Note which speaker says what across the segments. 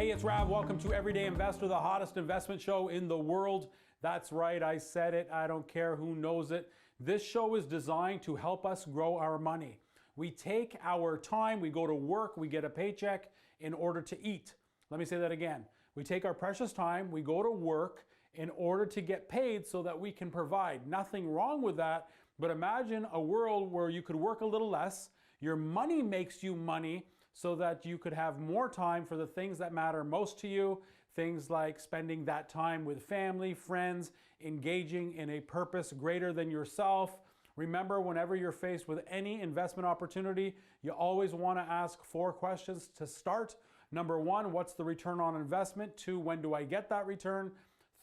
Speaker 1: Hey, it's Rav. Welcome to Everyday Investor, the hottest investment show in the world. That's right, I said it. I don't care who knows it. This show is designed to help us grow our money. We take our time, we go to work, we get a paycheck in order to eat. Let me say that again. We take our precious time, we go to work in order to get paid so that we can provide. Nothing wrong with that, but imagine a world where you could work a little less, your money makes you money, so that you could have more time for the things that matter most to you, things like spending that time with family, friends, engaging in a purpose greater than yourself. Remember, whenever you're faced with any investment opportunity, you always want to ask 4 questions to start. Number 1, what's the return on investment? 2, when do I get that return?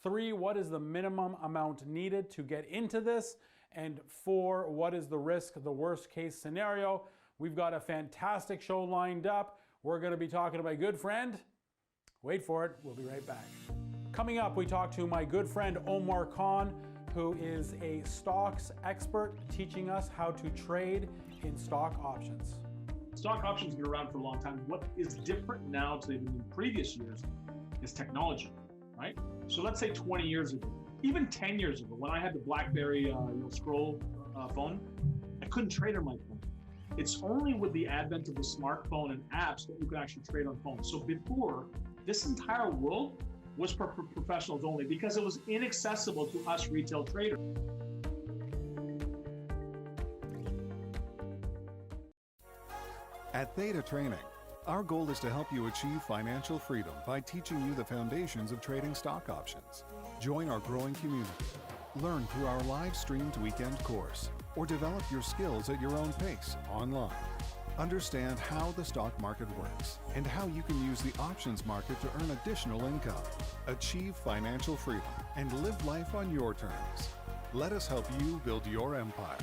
Speaker 1: 3, what is the minimum amount needed to get into this? And 4, what is the risk, the worst case scenario? We've got a fantastic show lined up. We're going to be talking to my good friend. Wait for it. We'll be right back. Coming up, we talk to my good friend Omar Khan, who is a stocks expert teaching us how to trade in stock options.
Speaker 2: Stock options have been around for a long time. What is different now than in previous years is technology, right? So let's say 20 years ago, even 10 years ago, when I had the BlackBerry scroll phone, I couldn't trade on my phone. It's only with the advent of the smartphone and apps that you can actually trade on phones. So before, this entire world was for professionals only because it was inaccessible to us retail traders.
Speaker 3: At Theta Training, our goal is to help you achieve financial freedom by teaching you the foundations of trading stock options. Join our growing community. Learn through our live-streamed weekend course, or develop your skills at your own pace online. Understand how the stock market works and how you can use the options market to earn additional income. Achieve financial freedom and live life on your terms. Let us help you build your empire.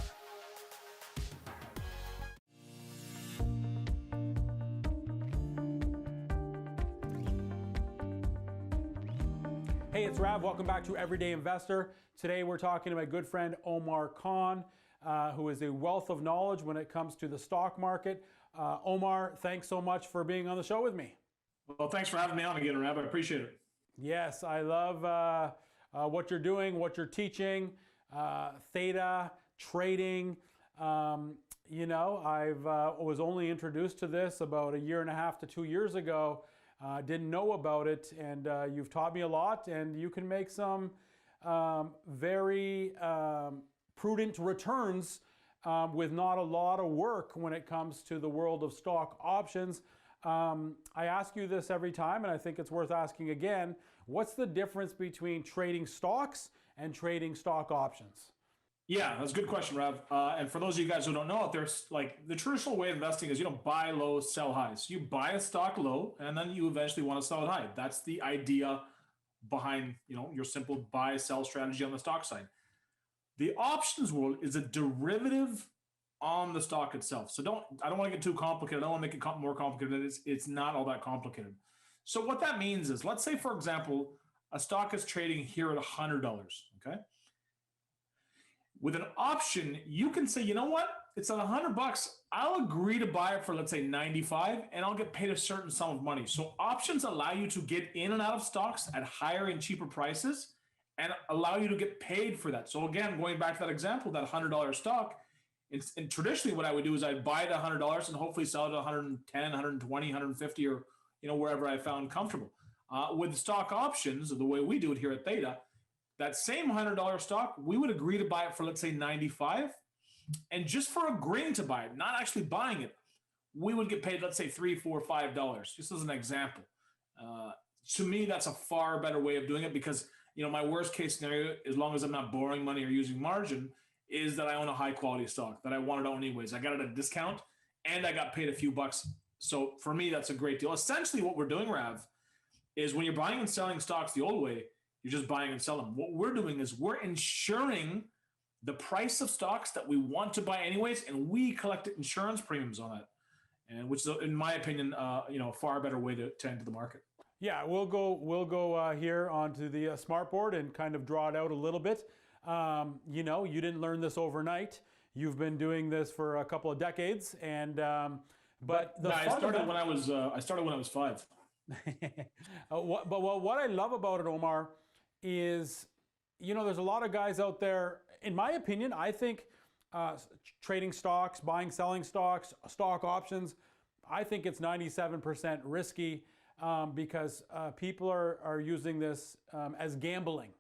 Speaker 1: Hey, it's Rav. Welcome back to Everyday Investor. Today we're talking to my good friend Omar Khan, who is a wealth of knowledge when it comes to the stock market. Omar, thanks so much for being on the show with me.
Speaker 2: Well, thanks for having me on again, Rav. I appreciate it.
Speaker 1: Yes, I love what you're doing, what you're teaching, Theta, trading. I was only introduced to this about 1.5 to 2 years ago. Didn't know about it, and you've taught me a lot, and you can make some very prudent returns with not a lot of work when it comes to the world of stock options. I ask you this every time, and I think it's worth asking again. What's the difference between trading stocks and trading stock options?
Speaker 2: Yeah, that's a good question, Rav. And for those of you guys who don't know, there's like the traditional way of investing is, buy low, sell high. So you buy a stock low, and then you eventually want to sell it high. That's the idea behind, your simple buy, sell strategy on the stock side. The options world is a derivative on the stock itself. So I don't want to get too complicated. I don't want to make it more complicated than it is. It's not all that complicated. So what that means is, let's say, for example, a stock is trading here at $100, okay? With an option, you can say, you know what? It's at $100. I'll agree to buy it for, let's say, 95, and I'll get paid a certain sum of money. So options allow you to get in and out of stocks at higher and cheaper prices and allow you to get paid for that. So again, going back to that example, that $100 stock, and traditionally what I would do is I'd buy it at $100 and hopefully sell it at 110, 120, 150, or wherever I found comfortable. With stock options, the way we do it here at Theta, that same $100 stock, we would agree to buy it for, let's say, 95. And just for agreeing to buy it, not actually buying it, we would get paid, let's say, $3, $4, $5, just as an example. To me, that's a far better way of doing it because, my worst case scenario, as long as I'm not borrowing money or using margin, is that I own a high quality stock that I wanted to own anyways. I got it at a discount and I got paid a few bucks. So for me, that's a great deal. Essentially what we're doing, Rav, is when you're buying and selling stocks the old way, you're just buying and selling. What we're doing is we're ensuring the price of stocks that we want to buy anyways, and we collect insurance premiums on that, and which is, in my opinion, a far better way to enter the market.
Speaker 1: Yeah, we'll go here onto the smart board and kind of draw it out a little bit. You didn't learn this overnight. You've been doing this for a couple of decades, and I started when I was 5. What I love about it, Omar, is, there's a lot of guys out there, in my opinion, I think trading stocks, buying, selling stocks, stock options, I think it's 97% risky because people are using this as gambling.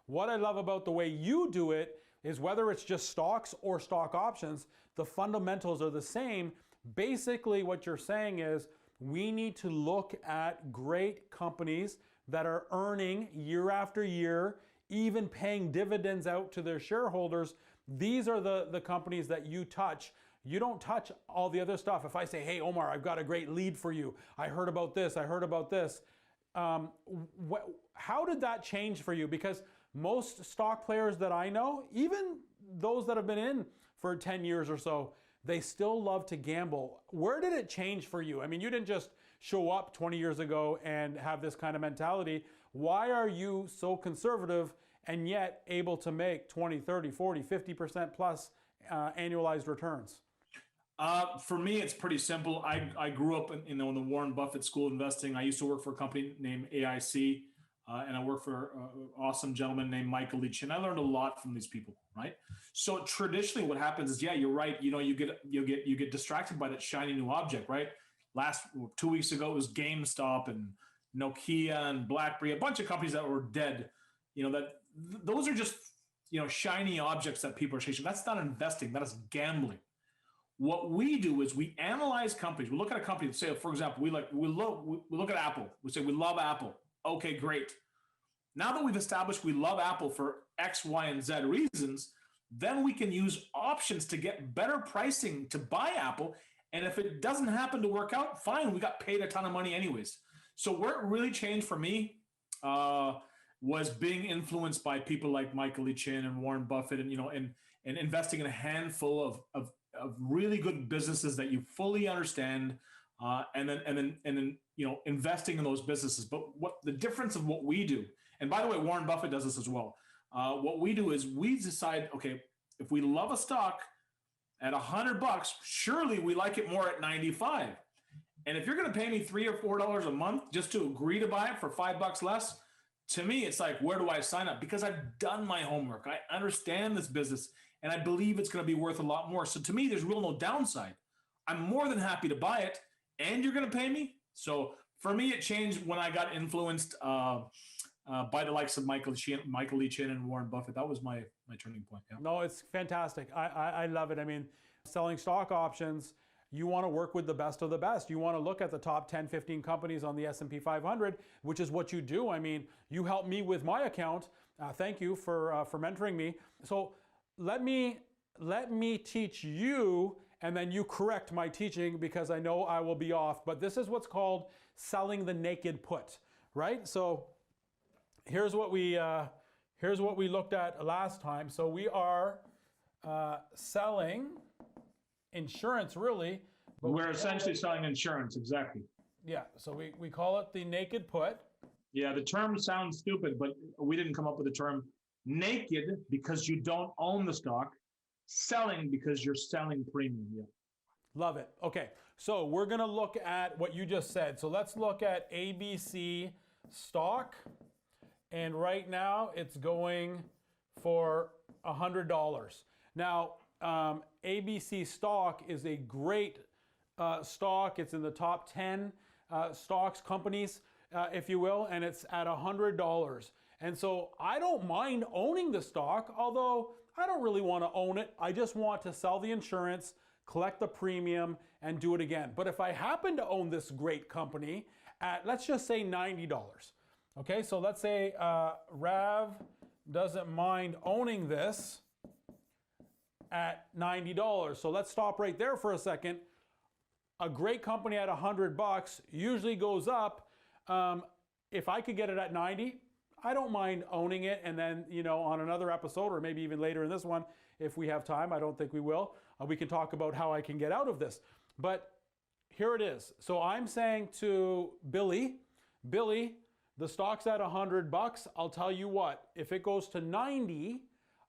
Speaker 1: What I love about the way you do it is whether it's just stocks or stock options, the fundamentals are the same. Basically, what you're saying is we need to look at great companies that are earning year after year, even paying dividends out to their shareholders. These are the companies that you touch. You don't touch all the other stuff. If I say, hey, Omar, I've got a great lead for you. I heard about this. I heard about this. How did that change for you? Because most stock players that I know, even those that have been in for 10 years or so, they still love to gamble. Where did it change for you? I mean, you didn't just show up 20 years ago and have this kind of mentality. Why are you so conservative and yet able to make 20, 30, 40, 50% plus annualized returns?
Speaker 2: For me, it's pretty simple. I grew up in the Warren Buffett School of Investing. I used to work for a company named AIC, and I worked for an awesome gentleman named Michael Leach, and I learned a lot from these people, right? So traditionally, what happens is, yeah, you're right. You get distracted by that shiny new object, right? 2 weeks ago, it was GameStop and Nokia and BlackBerry, a bunch of companies that were dead. Those are just shiny objects that people are chasing. That's not investing. That is gambling. What we do is we analyze companies. We look at a company and say, for example, we look at Apple. We say we love Apple. Okay, great. Now that we've established we love Apple for X, Y, and Z reasons, then we can use options to get better pricing to buy Apple. And if it doesn't happen to work out, fine, we got paid a ton of money anyways. So where it really changed for me was being influenced by people like Michael Lee Chin and Warren Buffett, and investing in a handful of really good businesses that you fully understand, and then investing in those businesses. But what the difference of what we do, and by the way, Warren Buffett does this as well. What we do is we decide, okay, if we love a stock at $100, surely we like it more at 95. And if you're going to pay me $3 or $4 a month just to agree to buy it for $5 less, to me, it's like, where do I sign up? Because I've done my homework. I understand this business, and I believe it's going to be worth a lot more. So to me, there's no downside. I'm more than happy to buy it, and you're going to pay me. So for me, it changed when I got influenced by the likes of Michael Lee Chin and Warren Buffett. That was my turning point. Yeah.
Speaker 1: No, it's fantastic. I love it. I mean, selling stock options, you want to work with the best of the best. You want to look at the top 10, 15 companies on the S&P 500, which is what you do. I mean, you helped me with my account. Thank you for mentoring me. So let me teach you, and then you correct my teaching because I know I will be off. But this is what's called selling the naked put, right? So here's what we looked at last time. So we are selling insurance, really. But
Speaker 2: we're essentially selling insurance, exactly.
Speaker 1: Yeah, so we call it the naked put.
Speaker 2: Yeah, the term sounds stupid, but we didn't come up with the term. Naked because you don't own the stock, selling because you're selling premium. Yeah.
Speaker 1: Love it. Okay, so we're gonna look at what you just said. So let's look at ABC stock, and right now it's going for $100. Now, ABC stock is a great stock. It's in the top 10 stocks companies, if you will, and it's at $100. And so I don't mind owning the stock, although I don't really want to own it. I just want to sell the insurance, collect the premium, and do it again. But if I happen to own this great company at, let's just say $90. Okay, so let's say Rav doesn't mind owning this at $90. So let's stop right there for a second. A great company at $100 usually goes up. If I could get it at 90, I don't mind owning it. And then, on another episode, or maybe even later in this one, if we have time, I don't think we will, we can talk about how I can get out of this. But here it is. So I'm saying to Billy, the stock's at $100. I'll tell you what, if it goes to 90,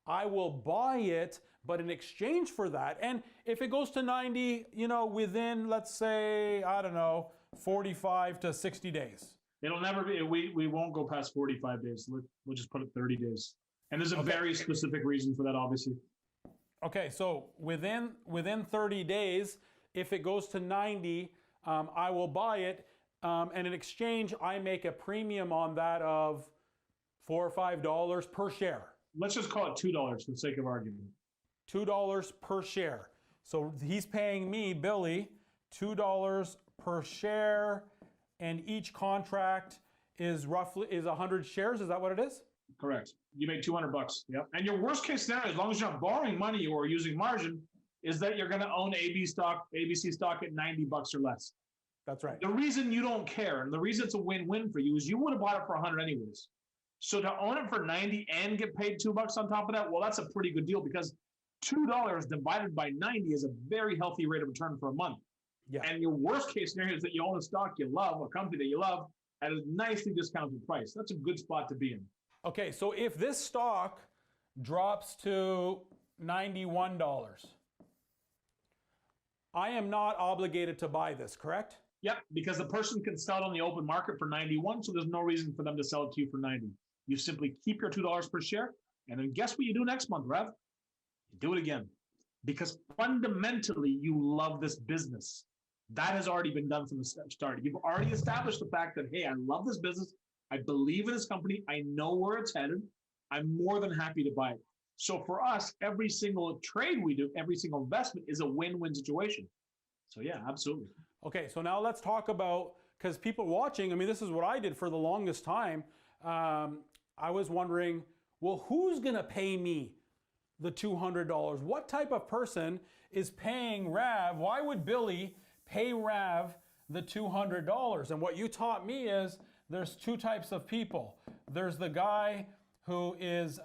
Speaker 1: I will buy it, but in exchange for that, and if it goes to 90, within, let's say, I don't know, 45 to 60 days.
Speaker 2: It'll never be. We won't go past 45 days. We'll just put it 30 days. And there's a very specific reason for that, obviously.
Speaker 1: Okay, so within 30 days, if it goes to 90, I will buy it, and in exchange, I make a premium on that of $4 or $5 per share.
Speaker 2: Let's just call it $2 for the sake of argument.
Speaker 1: $2 per share. So he's paying me, Billy, $2 per share, and each contract is 100 shares. Is that what it is?
Speaker 2: Correct. You made $200. Yep. And your worst case scenario, as long as you're not borrowing money or using margin, is that you're going to own ABC stock at $90 or less.
Speaker 1: That's right.
Speaker 2: The reason you don't care, and the reason it's a win-win for you, is you would have bought it for 100 anyways. So to own it for 90 and get paid $2 on top of that, well, that's a pretty good deal, because $2 divided by 90 is a very healthy rate of return for a month.
Speaker 1: Yeah.
Speaker 2: And your worst case scenario is that you own a stock you love, a company that you love, at a nicely discounted price. That's a good spot to be in.
Speaker 1: Okay, so if this stock drops to $91, I am not obligated to buy this, correct?
Speaker 2: Yep, because the person can sell it on the open market for 91, so there's no reason for them to sell it to you for 90. You simply keep your $2 per share, and then guess what you do next month, Rev? You do it again. Because fundamentally, you love this business. That has already been done from the start. You've already established the fact that, hey, I love this business. I believe in this company. I know where it's headed. I'm more than happy to buy it. So for us, every single trade we do, every single investment is a win-win situation. So yeah, absolutely.
Speaker 1: Okay, so now let's talk about, because people watching, I mean, this is what I did for the longest time. I was wondering, well, who's going to pay me the $200? What type of person is paying Rav? Why would Billy pay Rav the $200? And what you taught me is there's two types of people. There's the guy who is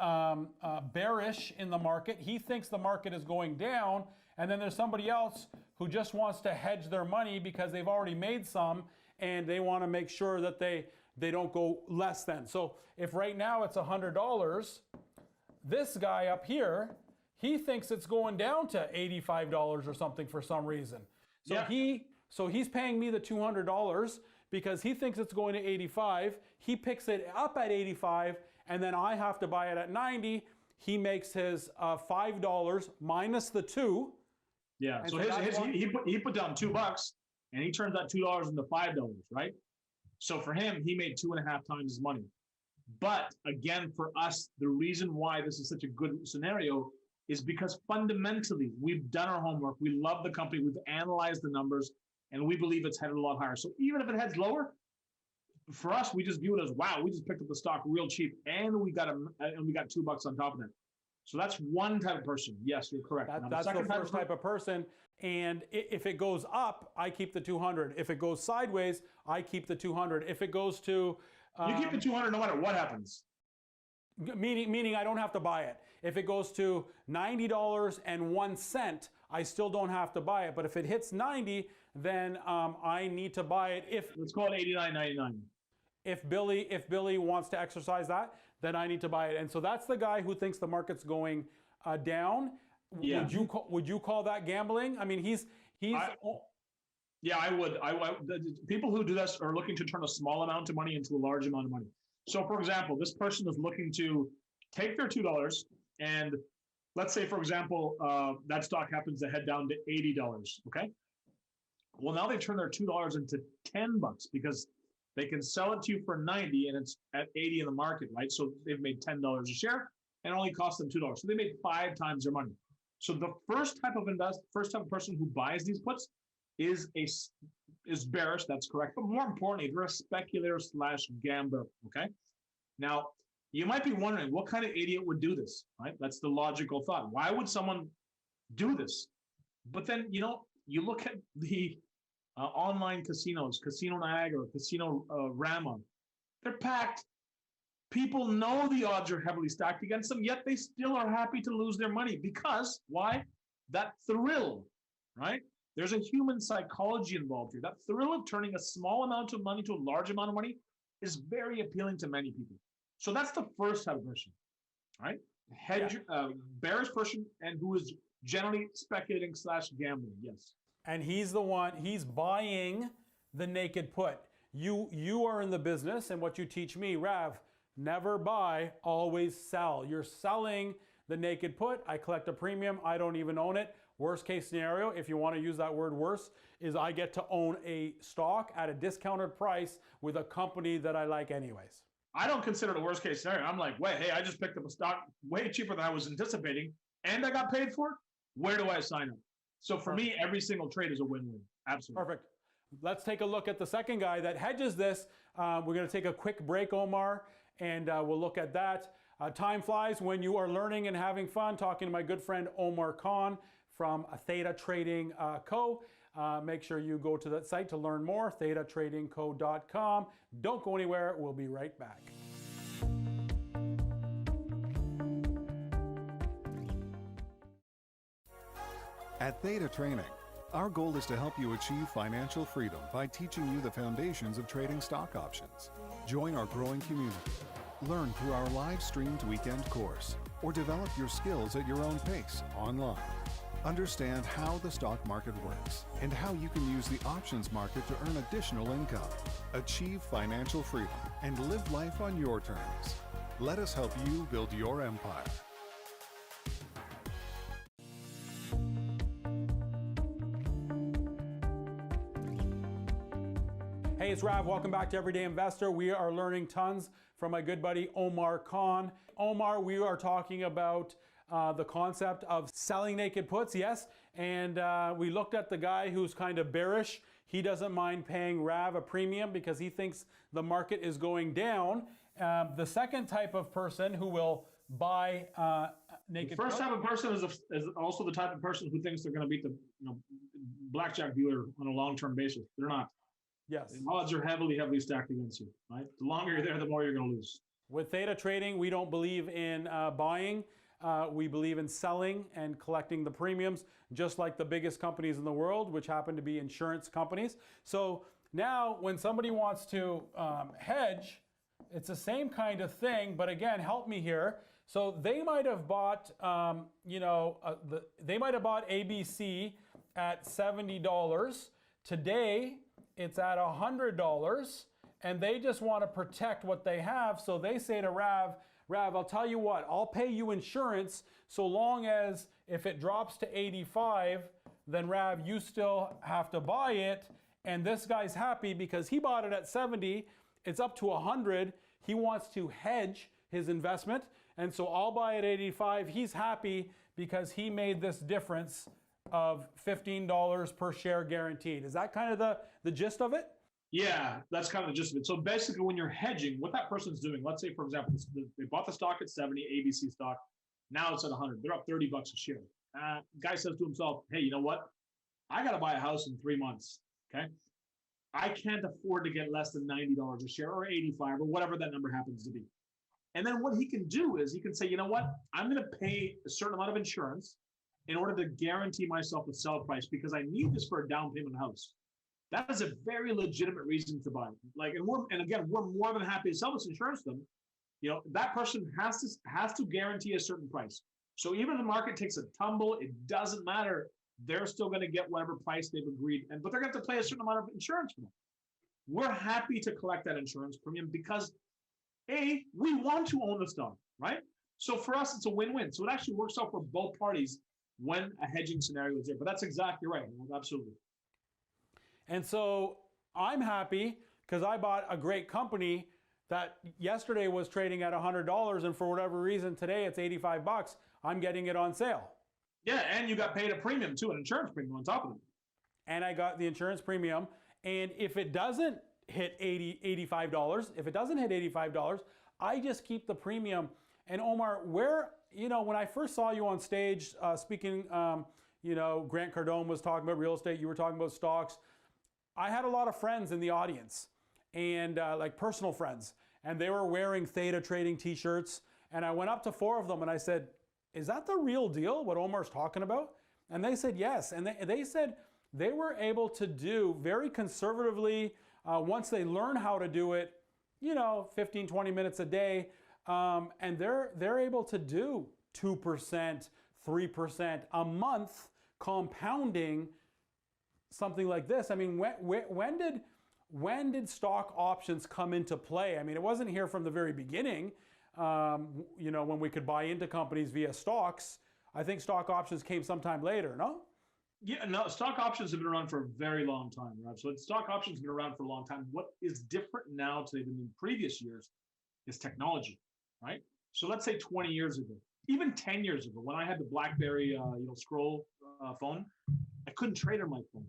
Speaker 1: bearish in the market. He thinks the market is going down. And then there's somebody else who just wants to hedge their money because they've already made some and they want to make sure that they don't go less than. So if right now it's $100, this guy up here, he thinks it's going down to $85 or something for some reason. So yeah. He's paying me the $200 because he thinks it's going to 85. He picks it up at 85, and then I have to buy it at 90. He makes his $5 minus the 2.
Speaker 2: Yeah. So he put down $2, and he turns that $2 into $5, right? So for him, he made 2.5 times his money. But again, for us, the reason why this is such a good scenario is because fundamentally we've done our homework. We love the company. We've analyzed the numbers, and we believe it's headed a lot higher. So even if it heads lower, for us, we just view it as, wow, we just picked up the stock real cheap, and we got $2 on top of that. So that's one type of person. Yes, you're correct.
Speaker 1: That's the first type of person. And if it goes up, I keep the 200. If it goes sideways, I keep the 200. If it goes to
Speaker 2: you keep the 200 no matter what happens.
Speaker 1: Meaning I don't have to buy it. If it goes to $90.01, I still don't have to buy it. But if it hits 90, then I need to buy it.
Speaker 2: Let's call it $89.99.
Speaker 1: If Billy wants to exercise that, then I need to buy it. And so that's the guy who thinks the market's going down. Yeah. Would you call that gambling? I mean,
Speaker 2: yeah, I would. The people who do this are looking to turn a small amount of money into a large amount of money. So, for example, this person is looking to take their $2 and let's say, for example, that stock happens to head down to $80. Okay. Well, now they turn their $2 into $10 because they can sell it to you for 90 and it's at 80 in the market, right? So they've made $10 a share and it only cost them $2. So they made 5 times their money. So the first type of person who buys these puts is bearish. That's correct. But more importantly, they're a speculator / gambler. Okay. Now you might be wondering what kind of idiot would do this, right? That's the logical thought. Why would someone do this? But then, you look at the online casinos, Casino Niagara, Casino Rama, they're packed. People know the odds are heavily stacked against them, yet they still are happy to lose their money. Because, why? That thrill, right? There's a human psychology involved here. That thrill of turning a small amount of money to a large amount of money is very appealing to many people. So that's the first type of person, right? Bearish person, and who is generally speculating / gambling, yes.
Speaker 1: And he's buying the naked put. You are in the business, and what you teach me, Rav, never buy, always sell. You're selling the naked put. I collect a premium. I don't even own it. Worst case scenario, if you want to use that word worse, is I get to own a stock at a discounted price with a company that I like anyways.
Speaker 2: I don't consider it a worst case scenario. I'm like, wait, hey, I just picked up a stock way cheaper than I was anticipating, and I got paid for it. Where do I sign up? So for me, every single trade is a win-win. Absolutely.
Speaker 1: Perfect. Let's take a look at the second guy that hedges this. We're going to take a quick break, Omar, and we'll look at that. Time flies when you are learning and having fun. Talking to my good friend Omar Khan from Theta Trading Co. Make sure you go to that site to learn more, thetatradingco.com. Don't go anywhere. We'll be right back.
Speaker 3: At Theta Training, our goal is to help you achieve financial freedom by teaching you the foundations of trading stock options. Join our growing community. Learn through our live-streamed weekend course, or develop your skills at your own pace online. Understand how the stock market works and how you can use the options market to earn additional income. Achieve financial freedom and live life on your terms. Let us help you build your empire.
Speaker 1: Hey, it's Rav. Welcome back to Everyday Investor. We are learning tons from my good buddy Omar Khan. Omar, we are talking about the concept of selling naked puts, yes, and we looked at the guy who's kind of bearish. He doesn't mind paying Rav a premium because he thinks the market is going down. The second type of person who will buy naked puts.
Speaker 2: First type of person is also the type of person who thinks they're going to beat the blackjack dealer on a long-term basis. They're not.
Speaker 1: Yes.
Speaker 2: The odds are heavily stacked against you, right? The longer you're there, the more you're going to lose.
Speaker 1: With Theta Trading, we don't believe in buying. We believe in selling and collecting the premiums, just like the biggest companies in the world, which happen to be insurance companies. So now when somebody wants to hedge, it's the same kind of thing, but again, help me here. So they might have bought, they might have bought ABC at $70. Today, it's at $100, and they just want to protect what they have. So they say to Rav, I'll tell you what, I'll pay you insurance so long as if it drops to 85, then Rav, you still have to buy it. And this guy's happy because he bought it at 70, it's up to 100. He wants to hedge his investment. And so I'll buy at 85. He's happy because he made this difference of $15 per share guaranteed. Is that kind of the gist of it?
Speaker 2: Yeah, that's kind of the gist of it. So basically, when you're hedging, what that person's doing, let's say, for example, they bought the stock at 70, ABC stock. Now it's at 100. They're up $30 a share. Guy says to himself, hey, you know what? I got to buy a house in 3 months, okay? I can't afford to get less than $90 a share or 85 or whatever that number happens to be. And then what he can do is he can say, you know what? I'm going to pay a certain amount of insurance in order to guarantee myself a sell price because I need this for a down payment house. That is a very legitimate reason to buy. And again, we're more than happy to sell this insurance to them. That person has to guarantee a certain price. So even if the market takes a tumble, it doesn't matter. They're still going to get whatever price they've agreed, but they're going to have to pay a certain amount of insurance for them. We're happy to collect that insurance premium because we want to own the stock, right? So for us, it's a win-win. So it actually works out for both parties when a hedging scenario is there. But that's exactly right. Absolutely.
Speaker 1: And so I'm happy because I bought a great company that yesterday was trading at $100, and for whatever reason today it's $85. I'm getting it on sale.
Speaker 2: Yeah, and you got paid a premium too, an insurance premium on top of it.
Speaker 1: And I got the insurance premium. And if it doesn't hit $85, if it doesn't hit $85, I just keep the premium. And Omar, when I first saw you on stage speaking, Grant Cardone was talking about real estate, you were talking about stocks. I had a lot of friends in the audience, and like personal friends, and they were wearing Theta Trading t-shirts. And I went up to 4 of them and I said, is that the real deal, what Omar's talking about? And they said yes. And they said they were able to do very conservatively, once they learn how to do it, 15, 20 minutes a day. And they're able to do 2%, 3% a month compounding something like this. I mean, when when did stock options come into play? I mean, it wasn't here from the very beginning, when we could buy into companies via stocks. I think stock options came sometime later, no?
Speaker 2: Yeah, no, stock options have been around for a very long time, right? So stock options have been around for a long time. What is different now today than in previous years is technology, right? So let's say 20 years ago, even 10 years ago, when I had the BlackBerry, scroll phone, I couldn't trade on my phone.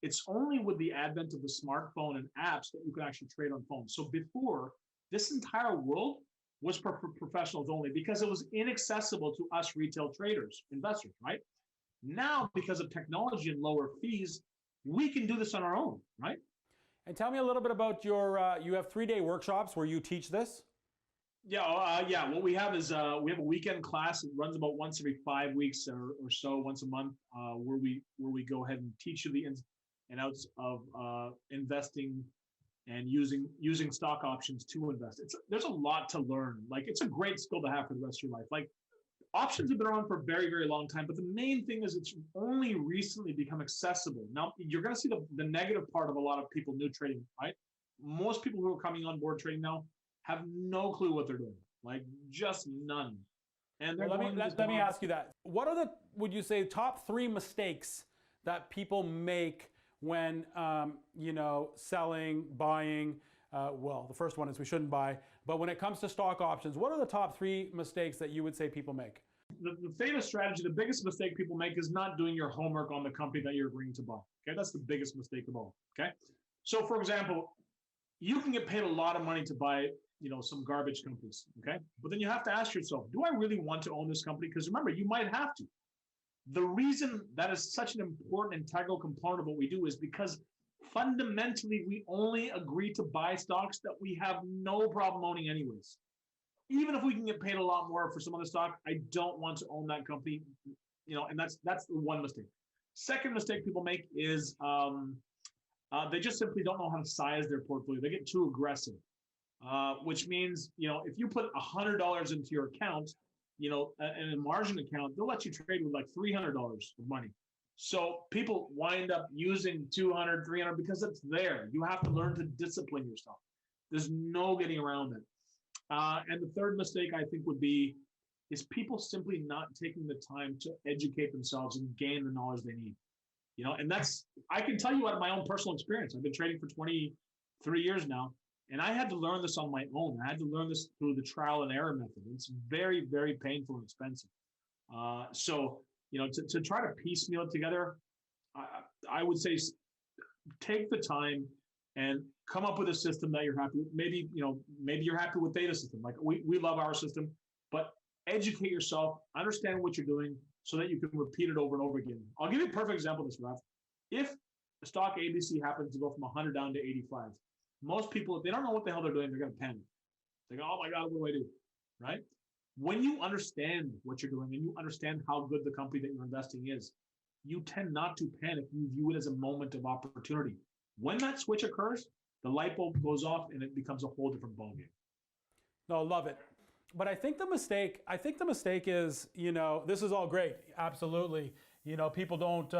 Speaker 2: It's only with the advent of the smartphone and apps that you can actually trade on phones. So before, this entire world was for professionals only because it was inaccessible to us retail traders, investors, right? Now, because of technology and lower fees, we can do this on our own, right?
Speaker 1: And tell me a little bit about you have 3-day workshops where you teach this?
Speaker 2: Yeah. What we have is we have a weekend class. It runs about once every 5 weeks or so, once a month, where we go ahead and teach you the ins and outs of investing and using stock options to invest. There's a lot to learn. Like, it's a great skill to have for the rest of your life. Like, options have been around for a very, very long time, but the main thing is it's only recently become accessible. Now, you're going to see the negative part of a lot of people new trading, right? Most people who are coming on board trading now have no clue what they're doing, like just none. And
Speaker 1: let me ask you that. What are would you say, top 3 mistakes that people make when, selling, buying? Well, the first one is we shouldn't buy. But when it comes to stock options, what are the top 3 mistakes that you would say people make?
Speaker 2: The Theta strategy, the biggest mistake people make is not doing your homework on the company that you're agreeing to buy. Okay, that's the biggest mistake of all. Okay, so for example, you can get paid a lot of money to buy, some garbage companies. Okay, but then you have to ask yourself, do I really want to own this company? Because remember, you might have to. The reason that is such an important integral component of what we do is because fundamentally, we only agree to buy stocks that we have no problem owning anyways. Even if we can get paid a lot more for some other stock, I don't want to own that company, and that's the one mistake. Second mistake people make is they just simply don't know how to size their portfolio. They get too aggressive, which means, if you put $100 into your account, in a margin account, they'll let you trade with like $300 of money. So people wind up using 200, 300 because it's there. You have to learn to discipline yourself. There's no getting around it. And the third mistake I think is people simply not taking the time to educate themselves and gain the knowledge they need. And I can tell you out of my own personal experience. I've been trading for 23 years now, and I had to learn this on my own. I had to learn this through the trial and error method. It's very, very painful and expensive. So to try to piecemeal it together, I would say take the time and come up with a system that you're happy with. Maybe you're happy with Theta system. Like we love our system, but educate yourself, understand what you're doing so that you can repeat it over and over again. I'll give you a perfect example of this, Ralph. If the stock ABC happens to go from 100 down to 85, most people, if they don't know what the hell they're doing, they're going to panic. They're going, oh my God, what do I do? Right? When you understand what you're doing and you understand how good the company that you're investing is, you tend not to panic. You view it as a moment of opportunity. When that switch occurs, the light bulb goes off and it becomes a whole different ballgame.
Speaker 1: No, love it. But I think the mistake is, this is all great. Absolutely. People don't,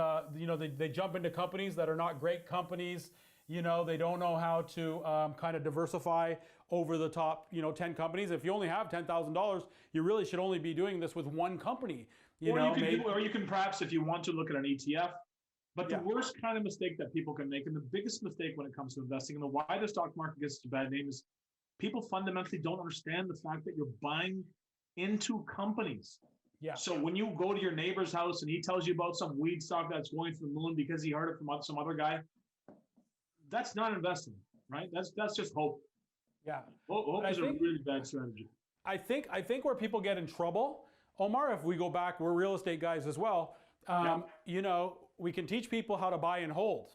Speaker 1: they jump into companies that are not great companies. They don't know how to kind of diversify over the top, 10 companies. If you only have $10,000, you really should only be doing this with one company.
Speaker 2: Or you can perhaps, if you want to, look at an ETF. But the worst kind of mistake that people can make, and the biggest mistake when it comes to investing, and why the stock market gets such a bad name, is people fundamentally don't understand the fact that you're buying into companies.
Speaker 1: Yeah.
Speaker 2: So when you go to your neighbor's house and he tells you about some weed stock that's going to the moon because he heard it from some other guy, that's not investing, right? That's just hope.
Speaker 1: Yeah.
Speaker 2: Hope is a really bad strategy.
Speaker 1: I think where people get in trouble, Omar, if we go back, we're real estate guys as well. We can teach people how to buy and hold.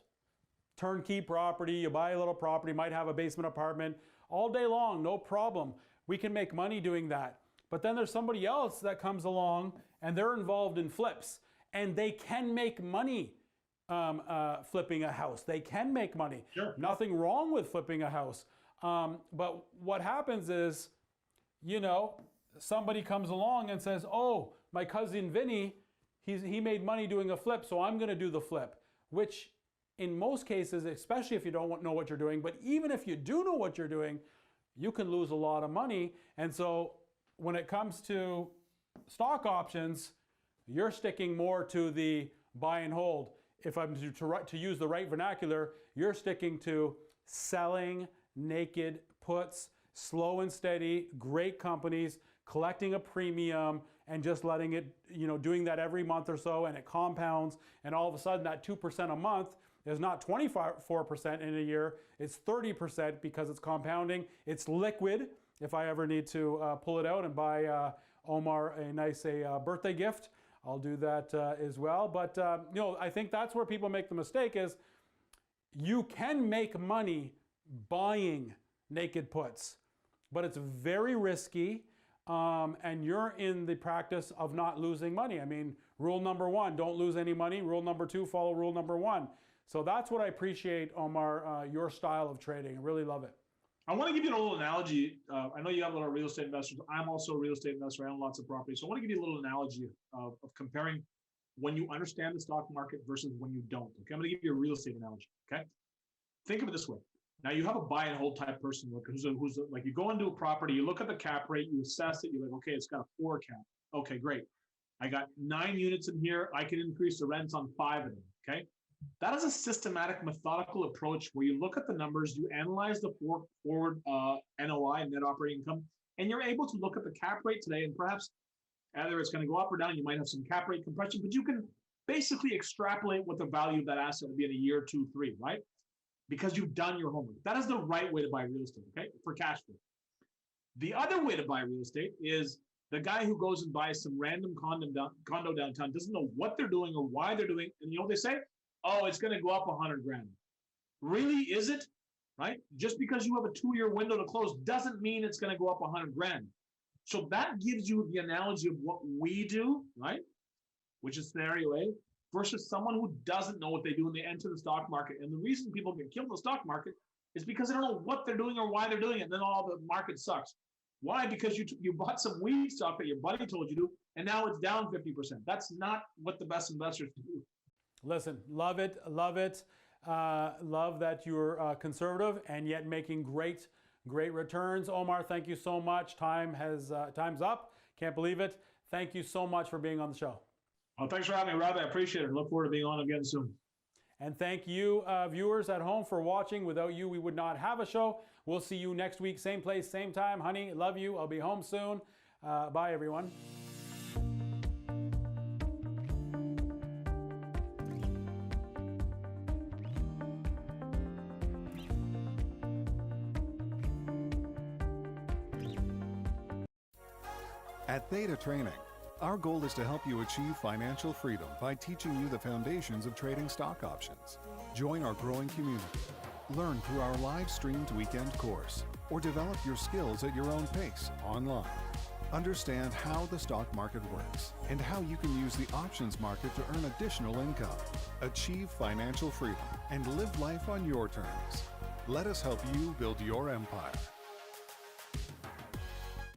Speaker 1: Turnkey property, you buy a little property, might have a basement apartment all day long, no problem. We can make money doing that. But then there's somebody else that comes along and they're involved in flips and they can make money flipping a house. They can make money.
Speaker 2: Sure.
Speaker 1: Nothing wrong with flipping a house. But what happens is, somebody comes along and says, oh, my cousin Vinny, he made money doing a flip, so I'm going to do the flip, which in most cases, especially if you don't know what you're doing, but even if you do know what you're doing, you can lose a lot of money. And so when it comes to stock options, you're sticking more to the buy and hold. If I'm to use the right vernacular, you're sticking to selling naked puts, slow and steady, great companies, collecting a premium and just letting it, doing that every month or so, and it compounds, and all of a sudden that 2% a month is not 24% in a year, it's 30% because it's compounding. It's liquid. If I ever need to pull it out and buy Omar a nice birthday gift, I'll do that as well. But I think that's where people make the mistake is you can make money buying naked puts, but it's very risky, and you're in the practice of not losing money. I mean, rule number 1, don't lose any money. Rule number 2, follow rule number 1. So that's what I appreciate, Omar, your style of trading. I really love it.
Speaker 2: I want to give you a little analogy. I know you have a lot of real estate investors. I'm also a real estate investor. I own lots of property. So I want to give you a little analogy of comparing when you understand the stock market versus when you don't. Okay, I'm going to give you a real estate analogy. Okay, think of it this way. Now you have a buy and hold type person who's like, you go into a property, you look at the cap rate, you assess it, you're like, okay, it's got a 4 cap. Okay, great. I got 9 units in here. I can increase the rents on 5 of them. Okay. That is a systematic, methodical approach where you look at the numbers, you analyze the forward NOI, net operating income, and you're able to look at the cap rate today, and perhaps either it's going to go up or down. You might have some cap rate compression, but you can basically extrapolate what the value of that asset will be in a year, 2, 3, right? Because you've done your homework. That is the right way to buy real estate, okay, for cash flow. The other way to buy real estate is the guy who goes and buys some random condo downtown, doesn't know what they're doing or why they're doing, and you know what they say? Oh, it's going to go up 100 grand. Really? Is it? Right? Just because you have a 2-year window to close doesn't mean it's going to go up 100 grand. So that gives you the analogy of what we do, right? Which is scenario A, versus someone who doesn't know what they do when they enter the stock market. And the reason people get killed in the stock market is because they don't know what they're doing or why they're doing it. And then all the market sucks. Why? Because you bought some weed stock that your buddy told you to, and now it's down 50%. That's not what the best investors do.
Speaker 1: Listen, love it, love it. Love that you're conservative and yet making great returns. Omar, thank you so much. Time's up. Can't believe it. Thank you so much for being on the show.
Speaker 2: Oh, thanks for having me, Rob. I appreciate it. Look forward to being on again soon.
Speaker 1: And thank you, viewers at home, for watching. Without you, we would not have a show. We'll see you next week, same place, same time. Honey, love you. I'll be home soon. Bye, everyone.
Speaker 3: At Theta Training, our goal is to help you achieve financial freedom by teaching you the foundations of trading stock options. Join our growing community. Learn through our live-streamed weekend course, or develop your skills at your own pace online. Understand how the stock market works and how you can use the options market to earn additional income. Achieve financial freedom and live life on your terms. Let us help you build your empire.